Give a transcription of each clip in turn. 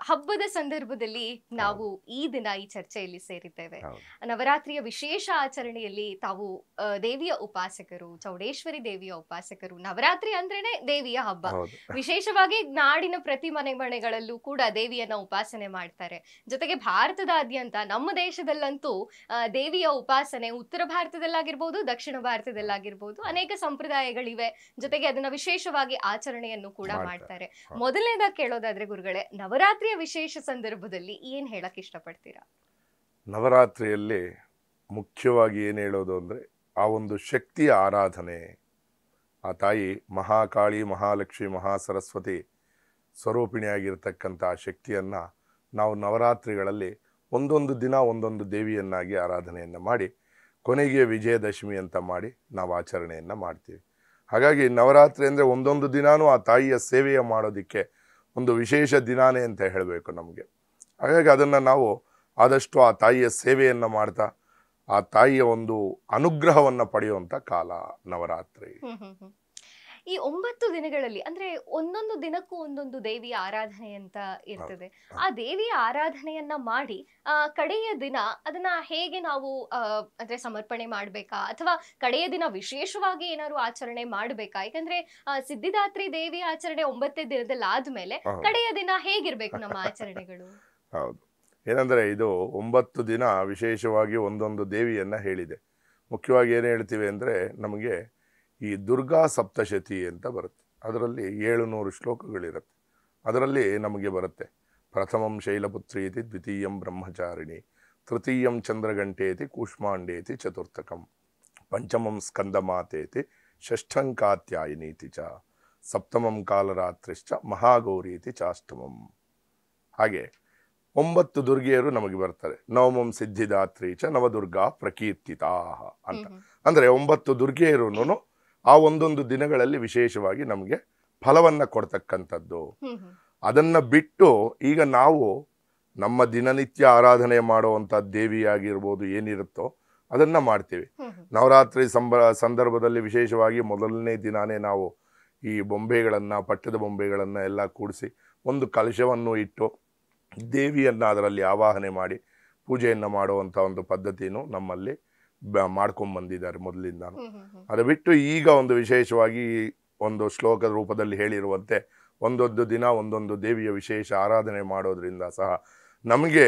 ಹಬ್ಬದ ಸಂದರ್ಭದಲ್ಲಿ ನಾವು ಈ ದಿನ ಈ ಚರ್ಚೆಯಲ್ಲಿ ಸೇರಿದ್ದೇವೆ. ನವರಾತ್ರಿಯ ವಿಶೇಷ ಆಚರಣೆಯಲ್ಲಿ ತಾವು ದೇವಿಯ ಉಪಾಸಕರು, ಚೌಡೇಶ್ವರಿ ದೇವಿಯ ಉಪಾಸಕರು. ನವರಾತ್ರಿ ಅಂದ್ರೇನೆ ದೇವಿಯ ಹಬ್ಬ. ವಿಶೇಷವಾಗಿ ನಾಡಿನ ಪ್ರತಿ ಮನೆಗಳಲ್ಲೂ ಕೂಡ ದೇವಿಯನ್ನ ಉಪಾಸನೆ ಮಾಡ್ತಾರೆ. ಜೊತೆಗೆ ಭಾರತದಾದ್ಯಂತ ನಮ್ಮ ದೇಶದಲ್ಲಂತೂ ದೇವಿಯ ಉಪಾಸನೆ ಉತ್ತರ ಭಾರತದಲ್ಲಾಗಿರ್ಬೋದು, ದಕ್ಷಿಣ ಭಾರತದಲ್ಲಾಗಿರ್ಬೋದು ಅನೇಕ ಸಂಪ್ರದಾಯಗಳಿವೆ. ಜೊತೆಗೆ ಅದನ್ನ ವಿಶೇಷವಾಗಿ ಆಚರಣೆಯನ್ನು ಕೂಡ ಮಾಡ್ತಾರೆ. ಮೊದಲನೇದಾಗಿ ಕೇಳೋದಾದ್ರೆ ಗುರುಗಳೇ, ನವರಾತ್ರಿಯ ವಿಶೇಷ ಸಂದರ್ಭದಲ್ಲಿ ಏನ್ ಹೇಳಕ್ ಇಷ್ಟಪಡ್ತೀರಾ? ನವರಾತ್ರಿಯಲ್ಲಿ ಮುಖ್ಯವಾಗಿ ಏನು ಹೇಳೋದು ಅಂದರೆ ಆ ಒಂದು ಶಕ್ತಿಯ ಆರಾಧನೆ. ಆ ತಾಯಿ ಮಹಾಕಾಳಿ, ಮಹಾಲಕ್ಷ್ಮಿ, ಮಹಾಸರಸ್ವತಿ ಸ್ವರೂಪಿಣಿಯಾಗಿರ್ತಕ್ಕಂಥ ಆ ಶಕ್ತಿಯನ್ನು ನಾವು ನವರಾತ್ರಿಗಳಲ್ಲಿ ಒಂದೊಂದು ದಿನ ಒಂದೊಂದು ದೇವಿಯನ್ನಾಗಿ ಆರಾಧನೆಯನ್ನು ಮಾಡಿ ಕೊನೆಗೆ ವಿಜಯದಶಮಿ ಅಂತ ಮಾಡಿ ನಾವು ಆಚರಣೆಯನ್ನು ಮಾಡ್ತೀವಿ. ಹಾಗಾಗಿ ನವರಾತ್ರಿ ಅಂದರೆ ಒಂದೊಂದು ದಿನಾನೂ ಆ ತಾಯಿಯ ಸೇವೆಯ ಮಾಡೋದಕ್ಕೆ ಒಂದು ವಿಶೇಷ ದಿನಾನೇ ಅಂತ ಹೇಳಬೇಕು ನಮಗೆ. ಹಾಗಾಗಿ ಅದನ್ನು ನಾವು ಆದಷ್ಟು ಆ ತಾಯಿಯ ಸೇವೆಯನ್ನು ಮಾಡ್ತಾ ಆ ತಾಯಿಯ ಒಂದು ಅನುಗ್ರಹವನ್ನು ಪಡೆಯುವಂಥ ಕಾಲ ನವರಾತ್ರಿ. ಈ 9 ದಿನಗಳಲ್ಲಿ ಅಂದ್ರೆ ಒಂದೊಂದು ದಿನಕ್ಕೂ ಒಂದೊಂದು ದೇವಿಯ ಆರಾಧನೆ ಅಂತ ಇರ್ತದೆ. ಆ ದೇವಿಯ ಆರಾಧನೆಯನ್ನ ಮಾಡಿ ಕಡೆಯ ದಿನ ಅದನ್ನ ಹೇಗೆ ನಾವು ಅಂದ್ರೆ ಸಮರ್ಪಣೆ ಮಾಡ್ಬೇಕಾ, ಅಥವಾ ಕಡೆಯ ದಿನ ವಿಶೇಷವಾಗಿ ಏನಾದ್ರು ಆಚರಣೆ ಮಾಡ್ಬೇಕಾ? ಯಾಕಂದ್ರೆ ಸಿದ್ಧಿದಾತ್ರಿ ದೇವಿ ಆಚರಣೆ 9ನೇ ದಿನದಲ್ಲಿ ಆದ್ಮೇಲೆ ಕಡೆಯ ದಿನ ಹೇಗಿರ್ಬೇಕು ನಮ್ಮ ಆಚರಣೆಗಳು? ಹೌದು, ಏನಂದ್ರೆ ಇದು 9 ದಿನ ವಿಶೇಷವಾಗಿ ಒಂದೊಂದು ದೇವಿಯನ್ನ ಹೇಳಿದೆ. ಮುಖ್ಯವಾಗಿ ಏನು ಹೇಳ್ತೀವಿ ಅಂದ್ರೆ ನಮಗೆ ಈ ದುರ್ಗಾ ಸಪ್ತಶತಿ ಅಂತ ಬರುತ್ತೆ. ಅದರಲ್ಲಿ 700 ಶ್ಲೋಕಗಳಿರುತ್ತೆ. ಅದರಲ್ಲಿ ನಮಗೆ ಬರುತ್ತೆ, ಪ್ರಥಮಂ ಶೈಲಪುತ್ರೀತಿ, ದ್ವಿತೀಯಂ ಬ್ರಹ್ಮಚಾರಿಣಿ, ತೃತೀಯಂ ಚಂದ್ರಗಂಟೇತಿ, ಕೂಷ್ಮಾಂಡೇತಿ ಚತುರ್ಥಕಂ, ಪಂಚಮಂ ಸ್ಕಂದಮಾತೇತಿ, ಷಷ್ಠಂ ಕಾತ್ಯಾಯಿನೀತಿ ಚ, ಸಪ್ತಮಂ ಕಾಲರಾತ್ರಿಶ್ಚ ಮಹಾಗೌರೀತಿ ಚಾಷ್ಟಮಂ. ಹಾಗೆ 9 ದುರ್ಗೆಯರು ನಮಗೆ ಬರ್ತಾರೆ. ನವಮಂ ಸಿದ್ಧಿದಾತ್ರಿ ಚ ನವದುರ್ಗಾ ಪ್ರಕೀರ್ತಿತಾ ಅಂತ. ಅಂದರೆ 9 ದುರ್ಗೆಯರು ಆ ಒಂದೊಂದು ದಿನಗಳಲ್ಲಿ ವಿಶೇಷವಾಗಿ ನಮಗೆ ಫಲವನ್ನ ಕೊಡ್ತಕ್ಕಂಥದ್ದು. ಅದನ್ನ ಬಿಟ್ಟು ಈಗ ನಾವು ನಮ್ಮ ದಿನನಿತ್ಯ ಆರಾಧನೆ ಮಾಡುವಂಥ ದೇವಿಯಾಗಿರ್ಬೋದು ಏನಿರುತ್ತೋ ಅದನ್ನ ಮಾಡ್ತೀವಿ. ನವರಾತ್ರಿ ಸಂದರ್ಭದಲ್ಲಿ ವಿಶೇಷವಾಗಿ ಮೊದಲನೇ ದಿನಾನೇ ನಾವು ಈ ಬೊಂಬೆಗಳನ್ನ, ಪಟ್ಟದ ಬೊಂಬೆಗಳನ್ನ ಎಲ್ಲ ಕೂಡಿಸಿ ಒಂದು ಕಲಶವನ್ನು ಇಟ್ಟು ದೇವಿಯನ್ನ ಅದರಲ್ಲಿ ಆವಾಹನೆ ಮಾಡಿ ಪೂಜೆಯನ್ನು ಮಾಡುವಂಥ ಒಂದು ಪದ್ಧತಿನೂ ನಮ್ಮಲ್ಲಿ ಮಾಡ್ಕೊಂಡ್ಬಂದಿದ್ದಾರೆ ಮೊದಲಿಂದ. ಅದು ಬಿಟ್ಟು ಈಗ ಒಂದು ವಿಶೇಷವಾಗಿ ಒಂದು ಶ್ಲೋಕದ ರೂಪದಲ್ಲಿ ಹೇಳಿರುವಂತೆ ಒಂದೊಂದು ದಿನ ಒಂದೊಂದು ದೇವಿಯ ವಿಶೇಷ ಆರಾಧನೆ ಮಾಡೋದ್ರಿಂದ ಸಹ ನಮಗೆ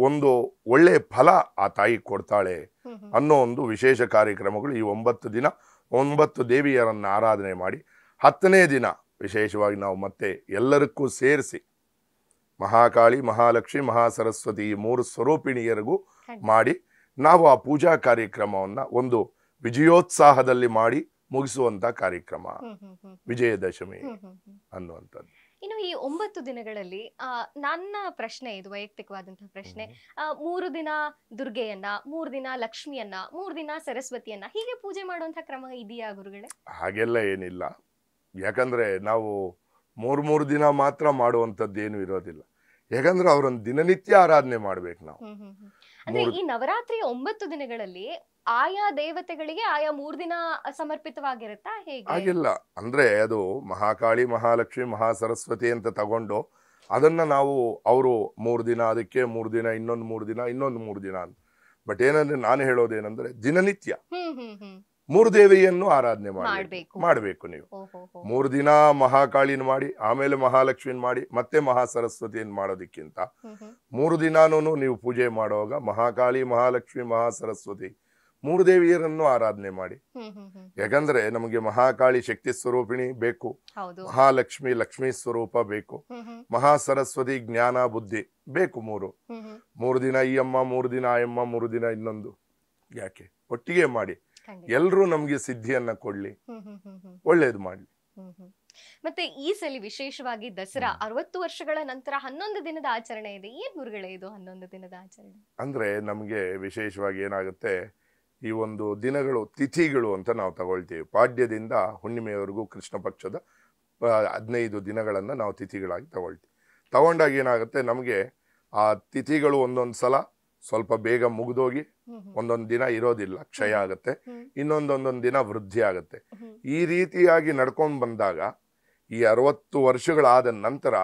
ಒಂದು ಒಳ್ಳೆಯ ಫಲ ಆ ತಾಯಿ ಕೊಡ್ತಾಳೆ ಅನ್ನೋ ಒಂದು ವಿಶೇಷ ಕಾರ್ಯಕ್ರಮಗಳು ಈ 9 ದಿನ 9 ದೇವಿಯರನ್ನು ಆರಾಧನೆ ಮಾಡಿ 10ನೇ ದಿನ ವಿಶೇಷವಾಗಿ ನಾವು ಮತ್ತೆ ಎಲ್ಲರಿಗೂ ಸೇರಿಸಿ ಮಹಾಕಾಳಿ, ಮಹಾಲಕ್ಷ್ಮಿ, ಮಹಾಸರಸ್ವತಿ ಈ 3 ಸ್ವರೂಪಿಣಿಯರಿಗೂ ಮಾಡಿ ನಾವು ಆ ಪೂಜಾ ಕಾರ್ಯಕ್ರಮವನ್ನ ಒಂದು ವಿಜಯೋತ್ಸಾಹದಲ್ಲಿ ಮಾಡಿ ಮುಗಿಸುವಂತ ಕಾರ್ಯಕ್ರಮ ವಿಜಯದಶಮಿ ಅನ್ನುವಂಥದ್ದು. ಇನ್ನು ಈ 9 ದಿನಗಳಲ್ಲಿ ನನ್ನ ಪ್ರಶ್ನೆ, ಇದು ವೈಯಕ್ತಿಕವಾದಂತಹ ಪ್ರಶ್ನೆ, 3 ದಿನ ದುರ್ಗೆಯನ್ನ, 3 ದಿನ ಲಕ್ಷ್ಮಿಯನ್ನ, 3 ದಿನ ಸರಸ್ವತಿಯನ್ನ ಹೀಗೆ ಪೂಜೆ ಮಾಡುವಂತಹ ಕ್ರಮ ಇದೆಯಾ ಗುರುಗಳೇ? ಹಾಗೆಲ್ಲ ಏನಿಲ್ಲ. ಯಾಕಂದ್ರೆ ನಾವು 3 ದಿನ ಮಾತ್ರ ಮಾಡುವಂಥದ್ದೇನು ಇರೋದಿಲ್ಲ. ಯಾಕಂದ್ರೆ ಅವರೊಂದು ದಿನನಿತ್ಯ ಆರಾಧನೆ ಮಾಡ್ಬೇಕು ನಾವು. ಅಂದ್ರೆ ಈ ನವರಾತ್ರಿಯ 9 ದಿನಗಳಲ್ಲಿ ಆಯಾ ದೇವತೆಗಳಿಗೆ ಆಯಾ 3 ದಿನ ಸಮರ್ಪಿತವಾಗಿರುತ್ತಾ ಹೇಗೆ? ಹಾಗಿಲ್ಲ. ಅಂದ್ರೆ ಅದು ಮಹಾಕಾಳಿ, ಮಹಾಲಕ್ಷ್ಮಿ, ಮಹಾಸರಸ್ವತಿ ಅಂತ ತಗೊಂಡು ಅದನ್ನ ನಾವು ಅವರು 3 ದಿನ ಅದಕ್ಕೆ 3 ದಿನ ಇನ್ನೊಂದು 3 ದಿನ ಇನ್ನೊಂದು 3 ದಿನ ಅಂತ. ಬಟ್ ಏನಂದ್ರೆ ನಾನು ಹೇಳೋದೇನಂದ್ರೆ ದಿನನಿತ್ಯ 3 ದೇವಿಯನ್ನು ಆರಾಧನೆ ಮಾಡ್ಬೇಕು ನೀವು. 3 ದಿನ ಮಹಾಕಾಳಿನ ಮಾಡಿ, ಆಮೇಲೆ ಮಹಾಲಕ್ಷ್ಮಿನ ಮಾಡಿ, ಮತ್ತೆ ಮಹಾಸರಸ್ವತಿಯನ್ನು ಮಾಡೋದಕ್ಕಿಂತ 3 ದಿನಾನೂ ನೀವು ಪೂಜೆ ಮಾಡುವಾಗ ಮಹಾಕಾಳಿ, ಮಹಾಲಕ್ಷ್ಮಿ, ಮಹಾಸರಸ್ವತಿ 3 ದೇವಿಯರನ್ನು ಆರಾಧನೆ ಮಾಡಿ. ಯಾಕಂದ್ರೆ ನಮಗೆ ಮಹಾಕಾಳಿ ಶಕ್ತಿ ಸ್ವರೂಪಿಣಿ ಬೇಕು, ಮಹಾಲಕ್ಷ್ಮಿ ಲಕ್ಷ್ಮೀ ಸ್ವರೂಪ ಬೇಕು, ಮಹಾಸರಸ್ವತಿ ಜ್ಞಾನ ಬುದ್ಧಿ ಬೇಕು. 3 ದಿನ ಈ ಅಮ್ಮ, 3 ದಿನ ಆ ಅಮ್ಮ, 3 ದಿನ ಇನ್ನೊಂದು. ಯಾಕೆ ಒಟ್ಟಿಗೆ ಮಾಡಿ ಎಲ್ರೂ ನಮ್ಗೆ ಸಿದ್ಧಿಯನ್ನ ಕೊಡ್ಲಿ, ಒಳ್ಳೇದು ಮಾಡ್ಲಿ. ಮತ್ತೆ ಈ ಸಲ ವಿಶೇಷವಾಗಿ ದಸರಾ 60 ವರ್ಷಗಳ ನಂತರ 11 ದಿನದ ಆಚರಣೆ ಇದೆ. ಏನ್ ಗುರುಗಳೇ ಇದು 11 ದಿನದ ಆಚರಣೆ? ಅಂದ್ರೆ ನಮ್ಗೆ ವಿಶೇಷವಾಗಿ ಏನಾಗುತ್ತೆ, ಈ ಒಂದು ದಿನಗಳು ತಿಥಿಗಳು ಅಂತ ನಾವು ತಗೊಳ್ತೀವಿ. ಪಾಡ್ಯದಿಂದ ಹುಣ್ಣಿಮೆಯವರೆಗೂ ಕೃಷ್ಣ ಪಕ್ಷದ 15 ದಿನಗಳನ್ನ ನಾವು ತಿಥಿಗಳಾಗಿ ತಗೊಂಡಾಗ ಏನಾಗುತ್ತೆ, ನಮ್ಗೆ ಆ ತಿಥಿಗಳು ಒಂದೊಂದು ಸಲ ಸ್ವಲ್ಪ ಬೇಗ ಮುಗಿದೋಗಿ ಒಂದೊಂದು ದಿನ ಇರೋದಿಲ್ಲ, ಕ್ಷಯ ಆಗುತ್ತೆ, ಒಂದೊಂದು ದಿನ ವೃದ್ಧಿ ಆಗುತ್ತೆ. ಈ ರೀತಿಯಾಗಿ ನಡ್ಕೊಂಡು ಬಂದಾಗ ಈ 60 ವರ್ಷಗಳಾದ ನಂತರ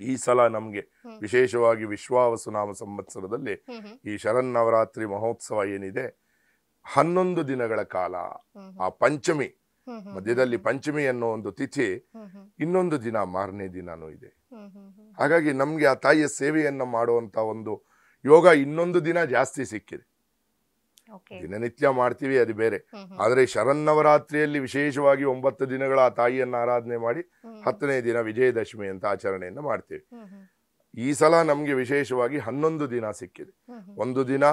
ಈ ಸಲ ನಮಗೆ ವಿಶೇಷವಾಗಿ ವಿಶ್ವಾವಸುನಾಮ ಸಂವತ್ಸರದಲ್ಲಿ ಈ ಶರನ್ನವರಾತ್ರಿ ಮಹೋತ್ಸವ ಏನಿದೆ 11 ದಿನಗಳ ಕಾಲ. ಆ ಪಂಚಮಿ ಮಧ್ಯದಲ್ಲಿ ಪಂಚಮಿ ಅನ್ನೋ ಒಂದು ತಿಥಿ, ಇನ್ನೊಂದು ದಿನ ಮಾರನೇ ದಿನಾನೂ ಇದೆ. ಹಾಗಾಗಿ ನಮ್ಗೆ ಆ ತಾಯಿಯ ಸೇವೆಯನ್ನ ಮಾಡುವಂತ ಒಂದು ಯೋಗ ಇನ್ನೊಂದು ದಿನ ಜಾಸ್ತಿ ಸಿಕ್ಕಿದೆ. ದಿನನಿತ್ಯ ಮಾಡ್ತೀವಿ ಅದು ಬೇರೆ, ಆದ್ರೆ ಶರನ್ನವರಾತ್ರಿಯಲ್ಲಿ ವಿಶೇಷವಾಗಿ 9 ದಿನಗಳ ಆ ತಾಯಿಯನ್ನ ಆರಾಧನೆ ಮಾಡಿ 10ನೇ ದಿನ ವಿಜಯದಶಮಿ ಅಂತ ಆಚರಣೆಯನ್ನ ಮಾಡ್ತೀವಿ. ಈ ಸಲ ನಮ್ಗೆ ವಿಶೇಷವಾಗಿ 11 ದಿನ ಸಿಕ್ಕಿದೆ. ಒಂದು ದಿನ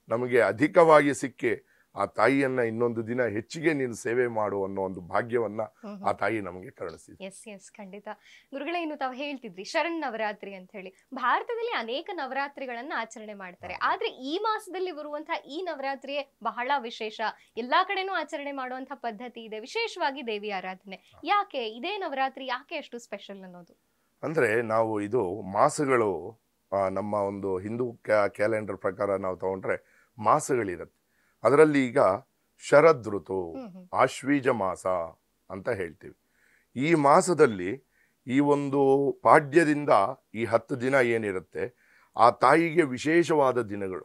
ನಮಗೆ ಅಧಿಕವಾಗಿ ಸಿಕ್ಕಿ ಆ ತಾಯಿಯನ್ನ ಇನ್ನೊಂದು ದಿನ ಹೆಚ್ಚಿಗೆ ನೀನು ಸೇವೆ ಮಾಡು ಅನ್ನೋ ಒಂದು ಭಾಗ್ಯವನ್ನ ಆ ತಾಯಿ ನಮಗೆ ಕರುಣಿಸಿದೆ. ಎಸ್ ಖಂಡಿತ ಗುರುಗಳೇ. ಇನ್ನು ತಾವು ಹೇಳ್ತಿದ್ರಿ ಶರಣ್ ನವರಾತ್ರಿ ಅಂತ ಹೇಳಿ, ಭಾರತದಲ್ಲಿ ಅನೇಕ ನವರಾತ್ರಿಗಳನ್ನ ಆಚರಣೆ ಮಾಡ್ತಾರೆ, ಆದ್ರೆ ಈ ಮಾಸದಲ್ಲಿ ಬರುವಂತಹ ಈ ನವರಾತ್ರಿಯೇ ಬಹಳ ವಿಶೇಷ. ಎಲ್ಲಾ ಕಡೆನೂ ಆಚರಣೆ ಮಾಡುವಂತಹ ಪದ್ಧತಿ ಇದೆ, ವಿಶೇಷವಾಗಿ ದೇವಿ ಆರಾಧನೆ. ಯಾಕೆ ಇದೇ ನವರಾತ್ರಿ ಯಾಕೆ ಅಷ್ಟು ಸ್ಪೆಷಲ್ ಅನ್ನೋದು? ಅಂದ್ರೆ ನಾವು ಇದು ಮಾಸಗಳು ನಮ್ಮ ಒಂದು ಹಿಂದೂ ಕ್ಯಾಲೆಂಡರ್ ಪ್ರಕಾರ ನಾವು ತಗೊಂಡ್ರೆ ಮಾಸಗಳಿರುತ್ತೆ. ಅದರಲ್ಲಿ ಈಗ ಶರದ್ ಋತು, ಆಶ್ವೀಜ ಮಾಸ ಅಂತ ಹೇಳ್ತೀವಿ. ಈ ಮಾಸದಲ್ಲಿ ಈ ಒಂದು ಪಾಡ್ಯದಿಂದ ಈ 10 ದಿನ ಏನಿರುತ್ತೆ ಆ ತಾಯಿಗೆ ವಿಶೇಷವಾದ ದಿನಗಳು.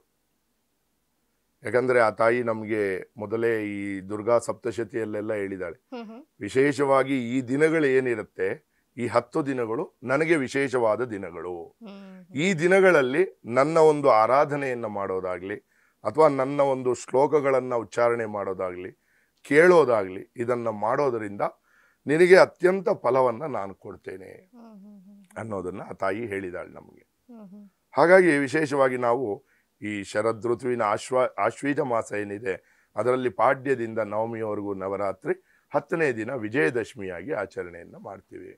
ಯಾಕಂದ್ರೆ ಆ ತಾಯಿ ನಮ್ಗೆ ಮೊದಲೇ ಈ ದುರ್ಗಾ ಸಪ್ತಶತಿಯಲ್ಲೆಲ್ಲ ಹೇಳಿದಾಳೆ, ವಿಶೇಷವಾಗಿ ಈ ದಿನಗಳು ಏನಿರುತ್ತೆ ಈ 10 ದಿನಗಳು ನನಗೆ ವಿಶೇಷವಾದ ದಿನಗಳು. ಈ ದಿನಗಳಲ್ಲಿ ನನ್ನ ಒಂದು ಆರಾಧನೆಯನ್ನ ಮಾಡೋದಾಗ್ಲಿ ಅಥವಾ ನನ್ನ ಒಂದು ಶ್ಲೋಕಗಳನ್ನ ಉಚ್ಚಾರಣೆ ಮಾಡೋದಾಗ್ಲಿ ಕೇಳೋದಾಗ್ಲಿ ಇದನ್ನ ಮಾಡೋದರಿಂದ ನಿನಗೆ ಅತ್ಯಂತ ಫಲವನ್ನ ನಾನು ಕೊಡ್ತೇನೆ ಅನ್ನೋದನ್ನ ಆ ತಾಯಿ ಹೇಳಿದಾಳೆ ನಮಗೆ. ಹಾಗಾಗಿ ವಿಶೇಷವಾಗಿ ನಾವು ಈ ಶರದ್ ಋತುವಿನ ಆಶ್ವೀಜ ಮಾಸ ಏನಿದೆ ಅದರಲ್ಲಿ ಪಾಡ್ಯದಿಂದ ನವಮಿಯವರೆಗೂ ನವರಾತ್ರಿ, 10ನೇ ದಿನ ವಿಜಯದಶಮಿಯಾಗಿ ಆಚರಣೆಯನ್ನ ಮಾಡ್ತೀವಿ.